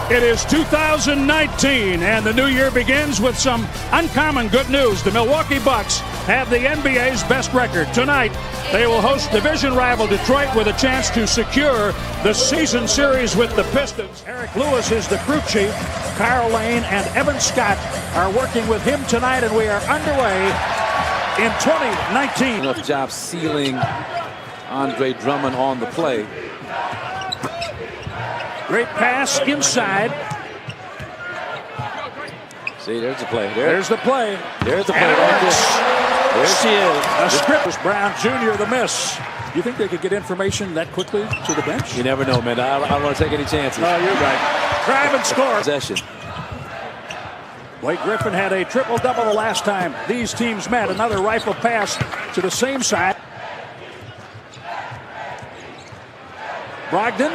It is 2019, and the new year begins with some uncommon good news. The Milwaukee Bucks have the NBA's best record. Tonight, they will host division rival Detroit with a chance to secure the season series with the Pistons. Eric Lewis is the crew chief. Carl Lane and Evan Scott are working with him tonight, and we are underway in 2019. Enough job sealing Andre Drummond on the play. Great pass inside. See, there's the play. There's the play. There's the play. There she is. A script. Brown Jr. the miss. You think they could get information that quickly to the bench? You never know, man. I don't want to take any chances. Oh, you're right. Drive and score. Possession. Blake Griffin had a triple-double the last time these teams met. Another rifle pass to the same side. Brogdon.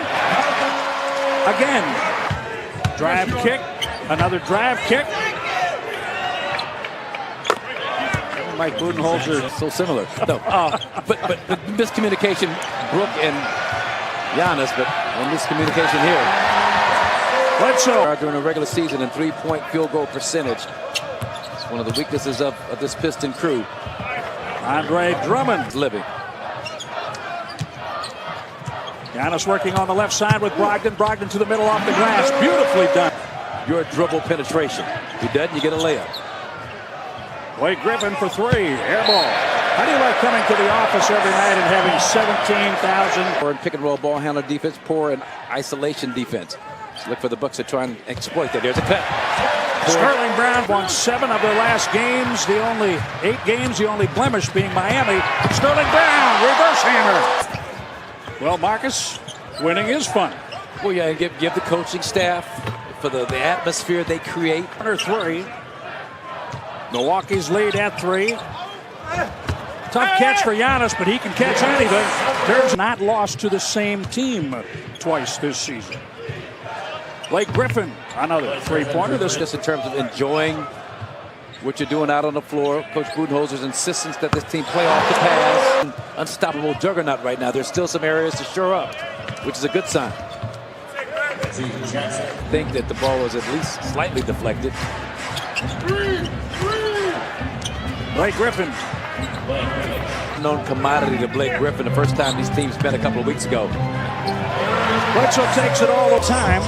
Again. Drive kick. Another drive kick. Mike Budenholzer. So similar. No. But miscommunication, Brook and Giannis, but no miscommunication here. Bledsoe. During a regular season and three-point field goal percentage. It's one of the weaknesses of this Piston crew. Andre Drummond. Living. Giannis working on the left side with Brogdon. Brogdon to the middle off the glass. Beautifully done. Your dribble penetration. If you doesn't, you get a layup. Blake Griffin for three. Air ball. How do you like coming to the office every night and having 17,000? Poor in pick and roll ball handler defense, poor in isolation defense. Just look for the Bucks to try and exploit that. There's a cut. Sterling Brown won 7 of their last games. The only 8 games, the only blemish being Miami. Sterling Brown, reverse hammer. Well, Marcus, winning is fun. Well, yeah, and give the coaching staff for the atmosphere they create. Under 3. Milwaukee's lead at 3. Tough catch for Giannis, but he can catch anything. There's not lost to the same team twice this season. Blake Griffin, another three-pointer. Just in terms of enjoying what you're doing out on the floor. Coach Budenholzer's insistence that this team play off the pass. Unstoppable juggernaut right now. There's still some areas to shore up, which is a good sign. I think that the ball was at least slightly deflected. Blake Griffin. Known commodity to Blake Griffin the first time these teams met a couple of weeks ago. Bledsoe takes it all the time.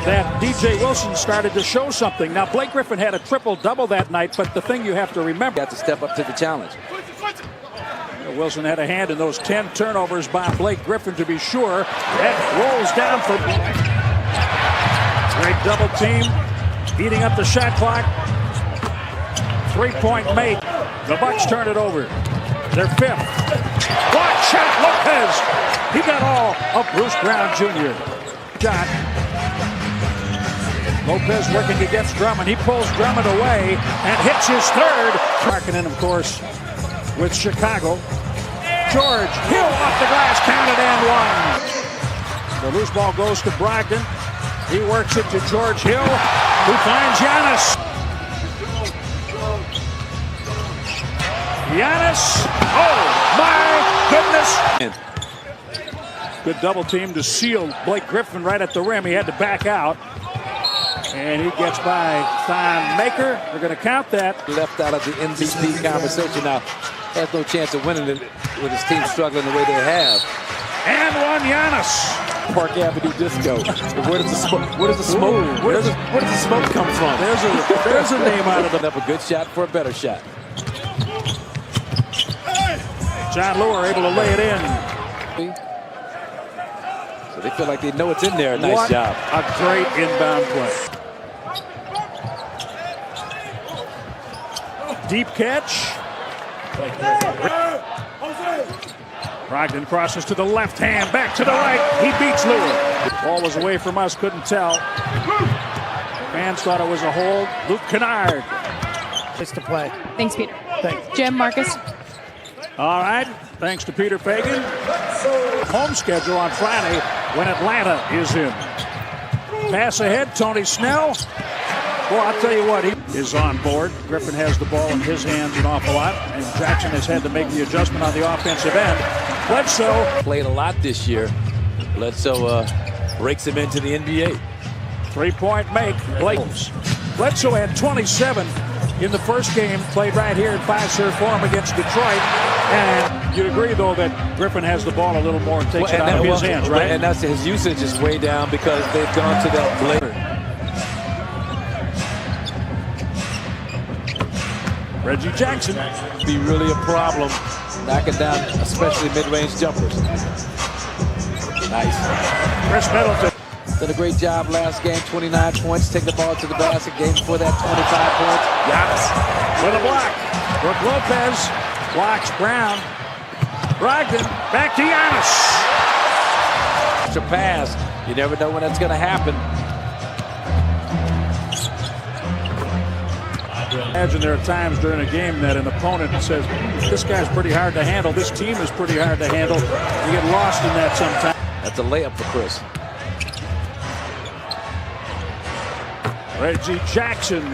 That DJ Wilson started to show something. Now, Blake Griffin had a triple-double that night, but the thing you have to remember... Got to step up to the challenge. Wilson had a hand in those 10 turnovers by Blake Griffin, to be sure. That rolls down for... Great double team, eating up the shot clock. Three-point make. The Bucks turn it over. They're 5th. Block shot, Lopez. He got all of Bruce Brown Jr. Shot. Lopez working against Drummond. He pulls Drummond away and hits his third. Markkanen, of course, with Chicago. George Hill off the glass, counted and 1. The loose ball goes to Brogdon. He works it to George Hill, who finds Giannis. Giannis. Oh, my goodness. Good double team to seal Blake Griffin right at the rim. He had to back out. And he gets by Thon Maker. We're going to count that. Left out of the MVP conversation now. Has no chance of winning it with his team struggling the way they have. And 1 Giannis. Park Avenue Disco. Where does the smoke? Where does the smoke? Where does the smoke come from? There's a name out of it. Up a good shot for a better shot. John Lure able to lay it in. So they feel like they know it's in there. Nice job. A great inbound play. Deep catch. Brogdon crosses to the left hand, back to the right. He beats Lure. Ball was away from us, couldn't tell. Fans thought it was a hold. Luke Kennard. Place to play. Thanks, Peter. Thanks. Jim, Marcus. All right, thanks to Peter Fagan. Home schedule on Friday when Atlanta is in. Pass ahead, Tony Snell. Well, I'll tell you what, he is on board. Griffin has the ball in his hands an awful lot, and Jackson has had to make the adjustment on the offensive end. Bledsoe played a lot this year. Bledsoe breaks him into the NBA. Three-point make. Bledsoe had 27 in the first game, played right here in Fiserv Forum against Detroit. And you'd agree, though, that Griffin has the ball a little more and takes it out of his hands, right? And that's his usage is way down because they've gone to that blade. Reggie Jackson. Be really a problem knocking down, especially mid-range jumpers. Nice. Chris Middleton. Did a great job last game, 29 points, take the ball to the basket. Game before that, 25 points. Giannis With a block. Brook Lopez blocks Brown. Brogdon back to Giannis. to pass. You never know when that's going to happen. Imagine there are times during a game that an opponent says, this guy's pretty hard to handle, this team is pretty hard to handle. You get lost in that sometimes. That's a layup for Chris. Reggie Jackson.